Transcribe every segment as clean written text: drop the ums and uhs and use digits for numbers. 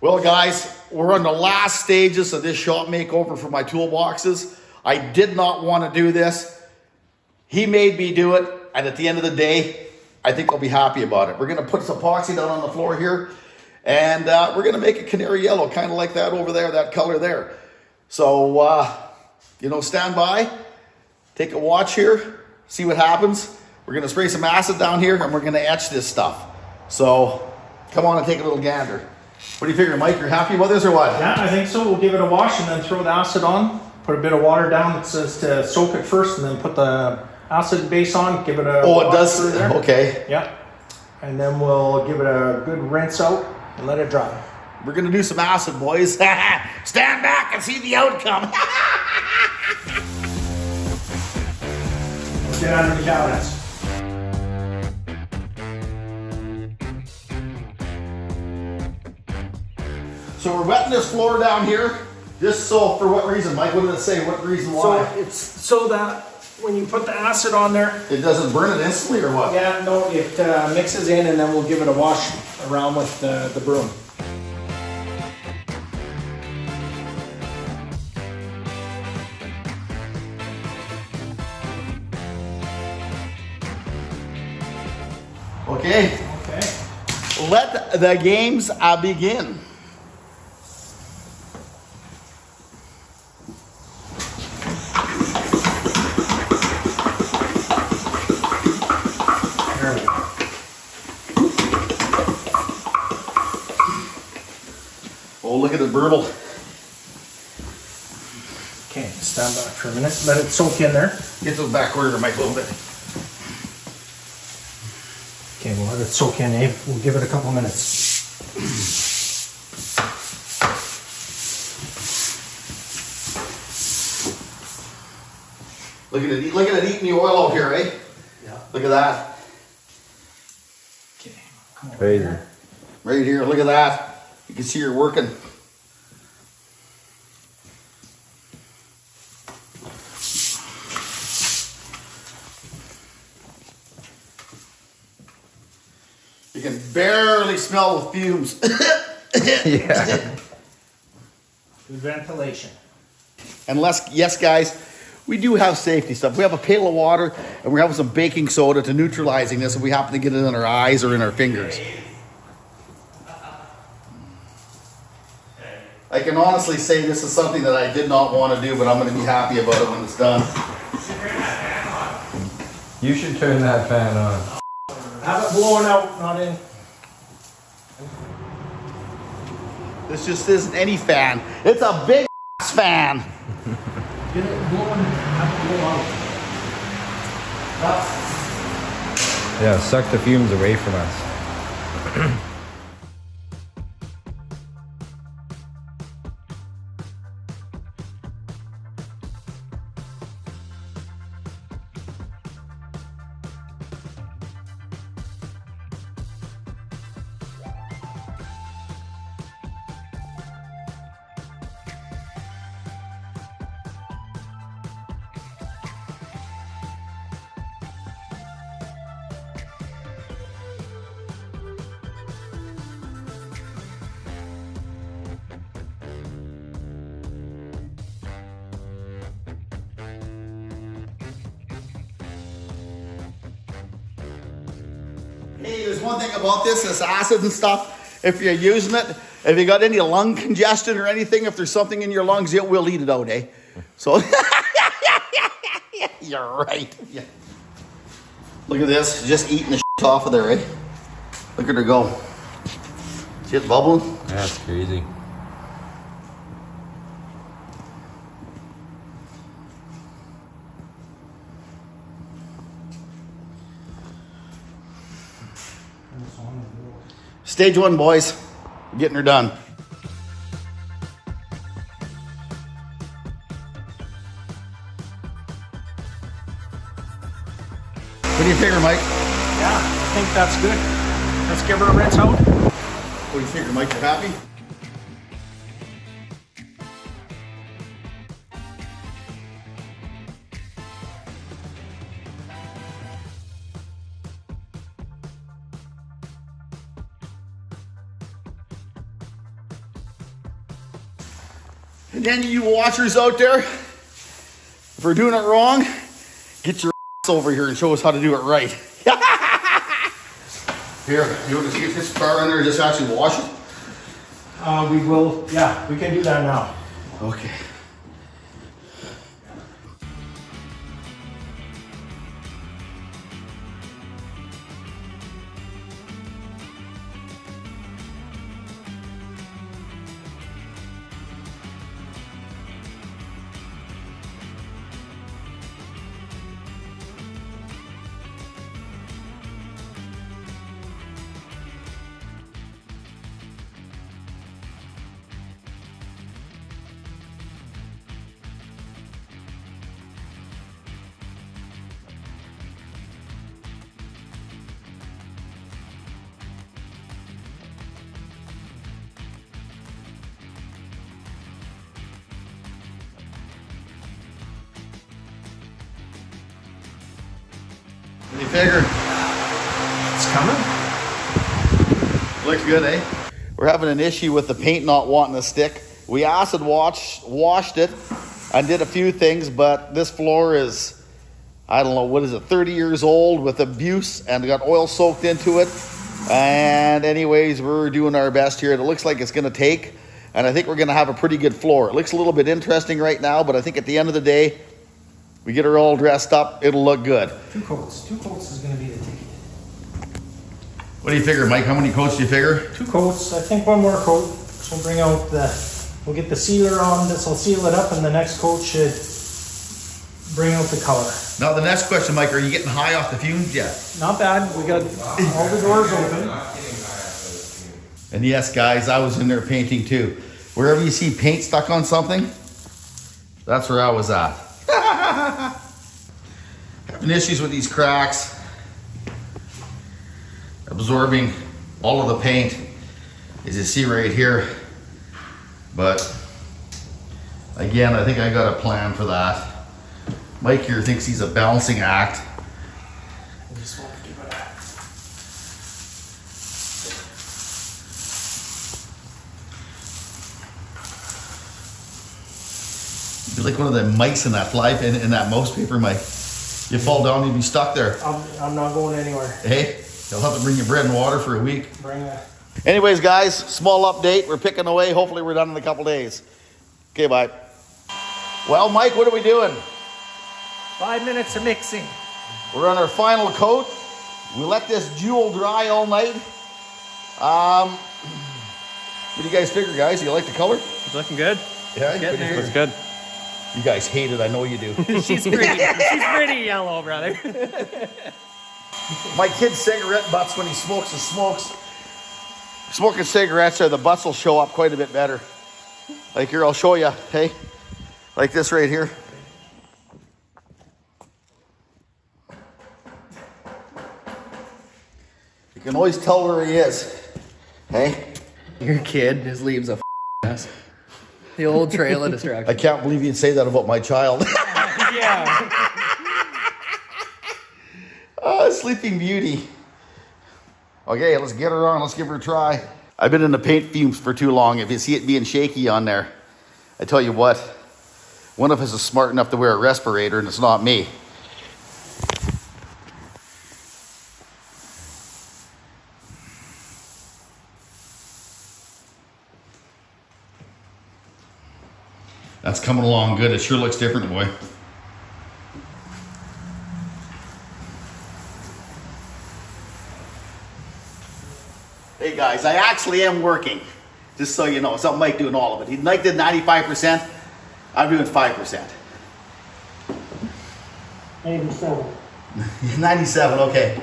Well, guys, we're on the last stages of this shop makeover for my toolboxes. I did not want to do this. He made me do it, and at the end of the day, I think I'll be happy about it. We're going to put some epoxy down on the floor here, and we're going to make it canary yellow, kind of like that over there, that color there. So, stand by, take a watch here, see what happens. We're going to spray some acid down here, and we're going to etch this stuff. So, come on and take a little gander. What do you figure, Mike? You're happy about this or what? Yeah, I think so. We'll give it a wash and then throw the acid on. Put a bit of water down that says to soak it first, and then put the acid base on. Give it a it does? Okay. Yeah. And then we'll give it a good rinse out and let it dry. We're going to do some acid, boys. Stand back and see the outcome. Let's get under the cabinets. So we're wetting this floor down here. Just so, for what reason, Mike? What did it say? What reason why? So it's so that when you put the acid on there, it doesn't burn it instantly or what? Yeah, no, it mixes in, and then we'll give it a wash around with the broom. Okay. Okay. Let the games begin. Oh, look at the burble. Okay, stand back for a minute. Let it soak in there. Get those back corner, Mike, a little bit. Okay, we'll let it soak in, eh? We'll give it a couple minutes. Look at it eating the oil out here, eh? Yeah. Look at that. Okay, come on. Crazy. Right here, look at that. You can see you're working. You can barely smell the fumes. Yeah. Good ventilation. Yes, guys, we do have safety stuff. We have a pail of water, and we're having some baking soda to neutralizing this if we happen to get it in our eyes or in our fingers. I can honestly say this is something that I did not want to do, but I'm going to be happy about it when it's done. You should turn that fan on. Have it blowing out, not in. This just isn't any fan. It's a big fan. Get it blowing, have it blow out. Yeah, suck the fumes away from us. Hey, there's one thing about this acid and stuff. If you're using it, if you got any lung congestion or anything, if there's something in your lungs, it will eat it out, eh? So, you're right. Yeah. Look at this, just eating the shit off of there, eh? Look at her go. See it bubbling? That's crazy. Stage one, boys. We're getting her done. What do you figure, Mike? Yeah, I think that's good. Let's give her a rinse out. What do you figure, Mike? You happy? And then you watchers out there, if we're doing it wrong, get your ass over here and show us how to do it right. Here, you want to get this car in there and just actually wash it? We will, yeah, we can do that now. Okay. What do you figure? It's coming. Looks good, eh? We're having an issue with the paint not wanting to stick. We acid washed it and did a few things, but this floor is, I don't know, what is it, 30 years old with abuse and got oil soaked into it. And anyways, we're doing our best here. It looks like it's going to take, and I think we're going to have a pretty good floor. It looks a little bit interesting right now, but I think at the end of the day, we get her all dressed up, it'll look good. 2 coats. 2 coats is going to be the ticket. What do you figure, Mike? How many coats do you figure? 2 coats. I think 1 more coat. So we'll bring out we'll get the sealer on. This will seal it up, and the next coat should bring out the color. Now the next question, Mike, are you getting high off the fumes yet? Not bad. We got all the doors open. And yes, guys, I was in there painting too. Wherever you see paint stuck on something, that's where I was at. Having issues with these cracks, absorbing all of the paint, as you see right here. But again, I think I got a plan for that. Mike here thinks he's a balancing act. I just want to give it a... You're like one of the mice in that in that mouse paper, Mike. You fall down, you'll be stuck there. I'm not going anywhere. Hey, they'll have to bring you bread and water for a week. Bring that. Anyways, guys, small update. We're picking away. Hopefully we're done in a couple days. Okay, bye. Well, Mike, what are we doing? 5 minutes of mixing. We're on our final coat. We let this jewel dry all night. What do you guys figure, guys? You like the color? It's looking good. Yeah, Getting there. it's It's good. You guys hate it. I know you do. She's pretty yellow, brother. My kid's cigarette butts, when he smokes, smoking cigarettes, the butts will show up quite a bit better. Like here, I'll show you. Hey, like this right here. You can always tell where he is. Hey, Your kid, his leaves a mess. The old trail of I destruction. can't believe you'd say that about my child. Yeah. Sleeping Beauty. Okay, let's get her on. Let's give her a try. I've been in the paint fumes for too long. If you see it being shaky on there, I tell you what, one of us is smart enough to wear a respirator, and it's not me. That's coming along good. It sure looks different, boy. Hey guys, I actually am working. Just so you know, it's not Mike doing all of it. Mike did 95%, I'm doing 5%. 87. 97, okay.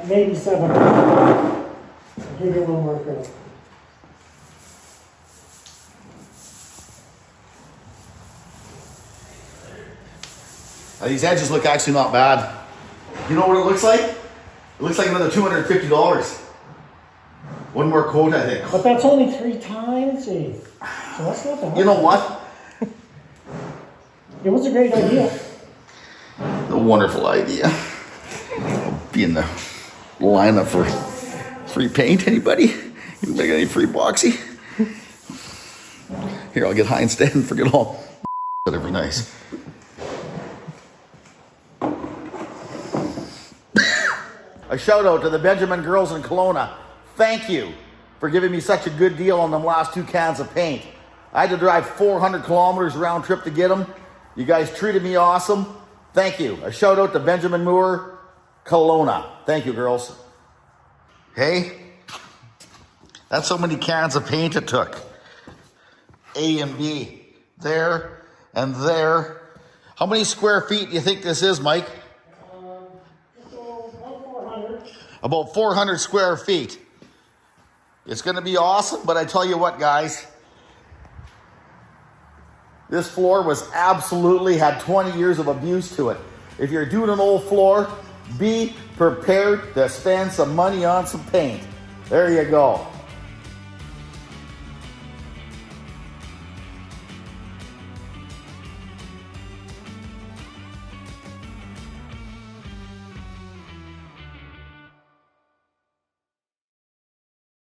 Maybe 7. I'll give you a little more credit. These edges look actually not bad. You know what it looks like? It looks like another $250. One more coat, I think. But that's only 3 times, eh? So that's not bad. You know what? It was a great idea. A wonderful idea. Be in the lineup for free paint. Anybody? Anybody got any free boxy? Here, I'll get high instead and forget all. That'd be nice. A shout out to the Benjamin girls in Kelowna. Thank you for giving me such a good deal on them last 2 cans of paint. I had to drive 400 kilometers round trip to get them. You guys treated me awesome. Thank you. A shout out to Benjamin Moore, Kelowna. Thank you, girls. Hey, that's how many cans of paint it took. A and B. There and there. How many square feet do you think this is, Mike? About 400 square feet. It's going to be awesome, but I tell you what, guys. This floor was absolutely had 20 years of abuse to it. If you're doing an old floor, be prepared to spend some money on some paint. There you go.